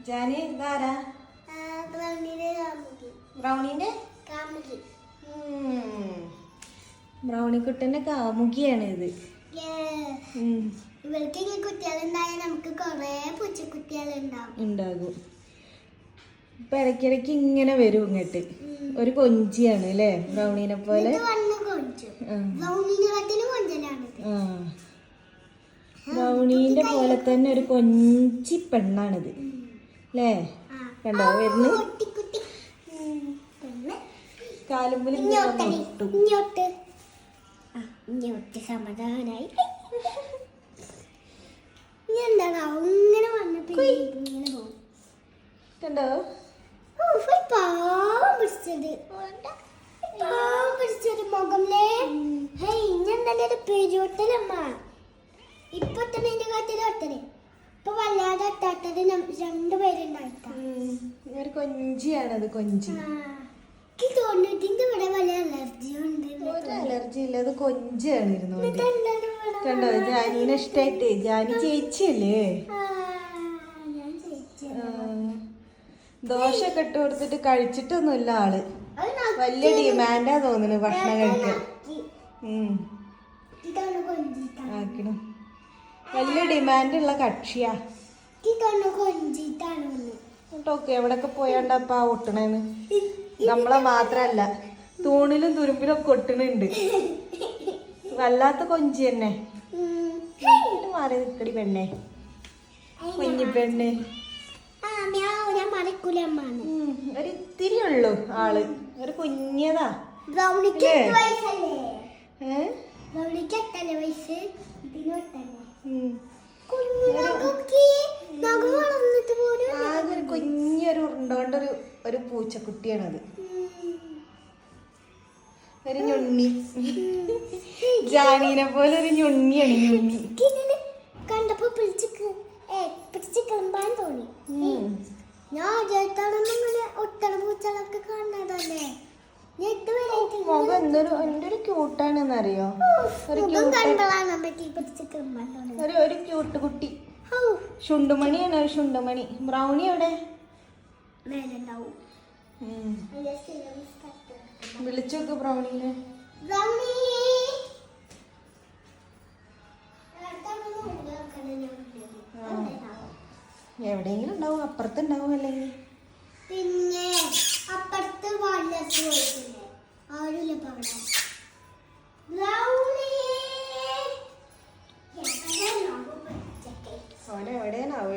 ജാനി ഇതാരാ? ബ്രൗണിന്റെ ബ്രൗണി കുട്ടന്റെ കാമുകിയാണ് ഇത്. ഇവർക്ക് കുട്ടികളുണ്ടായാൽ നമുക്ക് കൊറേ പൂച്ചക്കുട്ടികളുണ്ടാകും. ഇപ്പൊ ഇടയ്ക്കിടയ്ക്ക് ഇങ്ങനെ വരും ഇങ്ങോട്ട്. ഒരു കൊഞ്ചിയാണ് അല്ലേ ബ്രൗണീനെ പോലെ. ബ്രൗണീന്റെ പോലെ തന്നെ ഒരു കൊഞ്ചി പെണ്ണാണിത് അല്ലേ? കണ്ടോ വരുന്നു കാലുമ്പിൽ സമാധാനായി. കണ്ടോ മുഖംലേ ഇന്നെന്തായാലും പേജോട്ടലമ്മ ഇപ്പൊ തന്നെ എന്റെ കാത്തിലോട്ടല് ഇപ്പൊ വല്ലാതെ അട്ടാട്ടത് രണ്ടുപേരുണ്ടായിട്ടാ. കൊഞ്ചിയാണത് കൊഞ്ചി. തോന്നിട്ടിന്റെ ഇവിടെ വലിയ അലർജി ഉണ്ട്. ഒരു അലർജി ഇല്ല, അത് കൊഞ്ചിയാണ് ഇരുന്നോണ്ട്. കണ്ടോ ജാനീനെ ഇഷ്ടായിട്ട്. ജാനി ചേച്ചിയല്ലേ? ദോശയൊക്കെ ഇട്ട് കൊടുത്തിട്ട് കഴിച്ചിട്ടൊന്നുമില്ല ആള്. വലിയ ഡിമാൻഡാ തോന്നുന്നു ഭക്ഷണം കഴിക്കാൻ. ആക്കണം വലിയ ഡിമാൻഡുള്ള കക്ഷിയാ. കേട്ടോക്കെ എവിടെയൊക്കെ പോയാണ്ടപ്പ ഒട്ടണേന്ന്. നമ്മളെ മാത്രല്ല തൂണിലും തുരുമ്പിലും ഒക്കെ ഒട്ടണുണ്ട്. വല്ലാത്ത കൊഞ്ചി തന്നെ. മാറി നിക്കടി പെണ്ണെ, കുഞ്ഞി പെണ്ണെ. ഒരു ഇത്തിരി ഉള്ളു ആള്, ഒരു കുഞ്ഞതാ. ആകെ ഒരു കുഞ്ഞൊരു ഉണ്ടോണ്ടൊരു ഒരു പൂച്ചക്കുട്ടിയാണത്. ഒരു ഞുണ്ണി, ജാനീനെ പോലെ ഒരു ഞുണ്ണിയാണ്. ഞുണ്ണി കണ്ടപ്പോ പിടിച്ചിക്കാൻ തോന്നി. ഞാൻ ആദ്യമായിട്ടാണെന്നിങ്ങനെ ഒട്ടണ പൂച്ചകളൊക്കെ കാണുന്നതല്ലേ. മുഖം എന്തൊരു ക്യൂട്ടാണെന്നറിയോ? ഒരു ക്യൂട്ട് കുട്ടി. ശുണ്ടുമണിയാണ്, ഒരു ശുണ്ടുമണി. ബ്രൗണി എവിടെ? വിളിച്ചോക്ക് ബ്രൗണിനെ. എവിടെയെങ്കിലും ഉണ്ടാവും, അപ്പുറത്തുണ്ടാവും. അല്ലെങ്കിൽ പിന്നെ അപ്പുറത്ത് എവിടെയാണാവോ?